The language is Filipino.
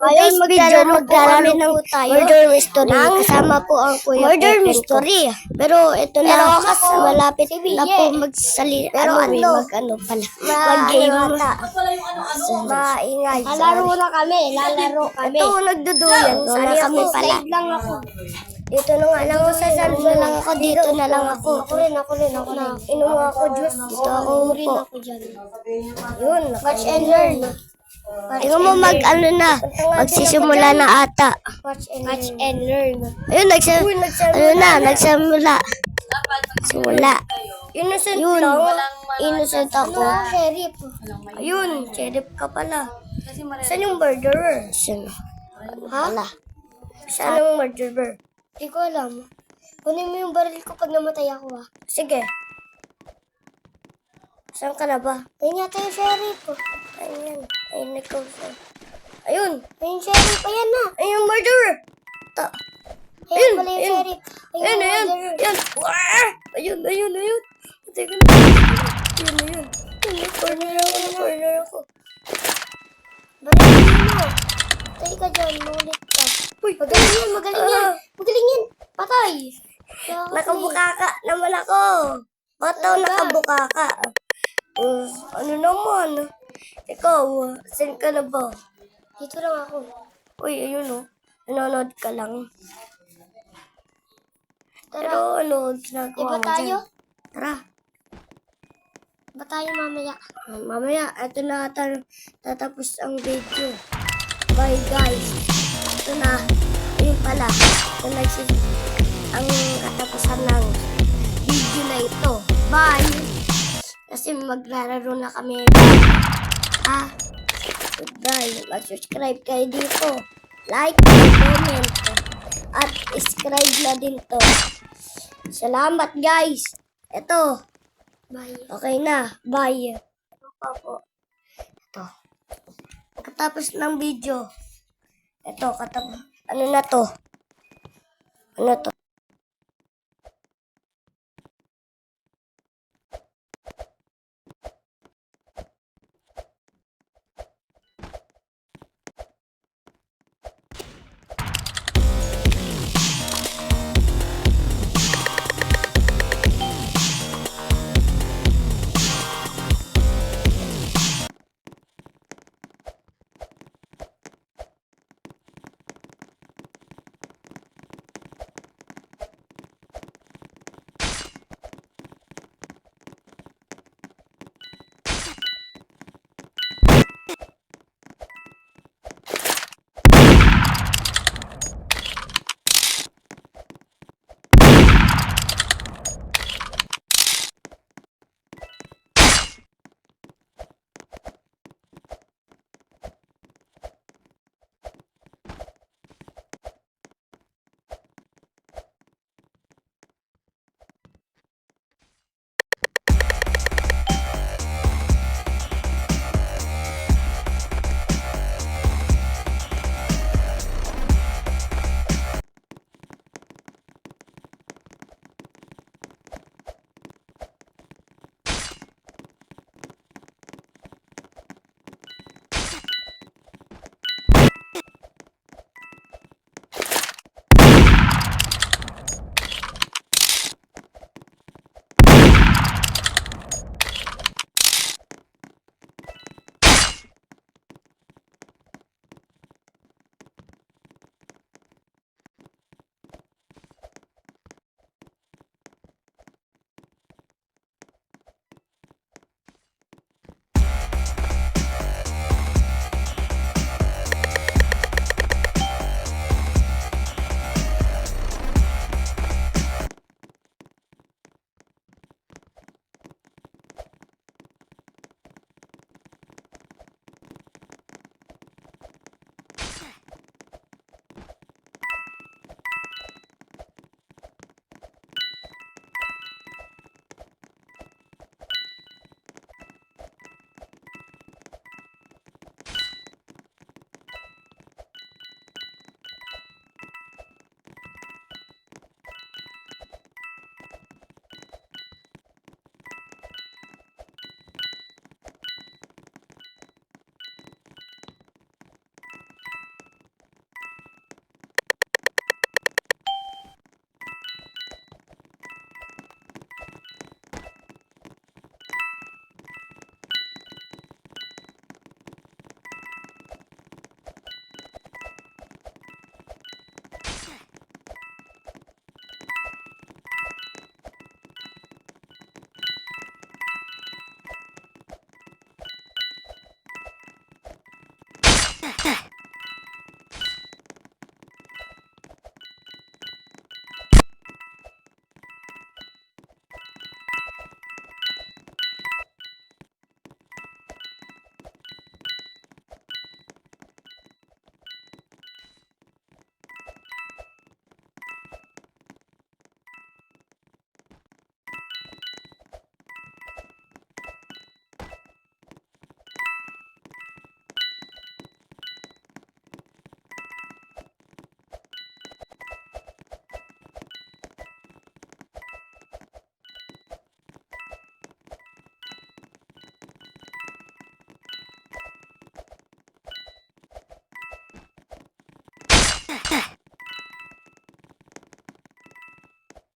Ngayon maglalaro ng murder mystery. Kasama po ang Kuya Murder mystery. Pero ito na, malapit na po magsalita. Pero mag-ano pala. Mag-game. Maingay. Lalaro kami. Ito, nagduduyan. Sana kami pala. Lang ako. Dito na nga lang ako. Dito na lang ako. Dito na lang ako. Ako rin. Inom ako, Diyos. Dito ako upo. Yun. Watch and learn. Tingnan mo magsisimula na ata. Watch and learn. Ayun, nagsimula. Simula. Innocent lang. Innocent ako. Sheriff. Ayun, sheriff ka pala. Saan yung murderer? Ha? Saan yung murderer? Hindi ko alam. Kunin mo yung baril ko pag namatay ako, ha? Sige. Saan ka na ba? Ayun yata yung sheriff. Ayun. Ayun, ikaw. Ayun. Ayun, sheriff. Ayan na. Ayun, murderer. Ayun pala yung sheriff. Ayun. Ayun. Teka na. Ayun. Corner ako. Barangay mo. Patay ka dyan. Mulit ka. Uy, magaling yan. Patay. Nakabukaka naman ako. Bato, nakabukaka. Ano naman? Ikaw, saan ka na ba? Dito lang ako. Uy, ayun o. Nanonood ka lang. Tara. Pero ginagawa mo tayo? Dyan? Tara. Ba tayo mamaya? Mamaya, ito na tatapos ang video. Bye guys. Ito na. Ayun pala. Ito na ang katapusan ng video na ito. Bye! Kasi maglalaro na kami. Goodbye. Mag-subscribe kayo dito. Like, comment. At subscribe na din to. Salamat guys. Ito. Bye. Okay na. Bye. Ito pa po. Ito. Katapos ng video. Ito. Ano na to? Ano to?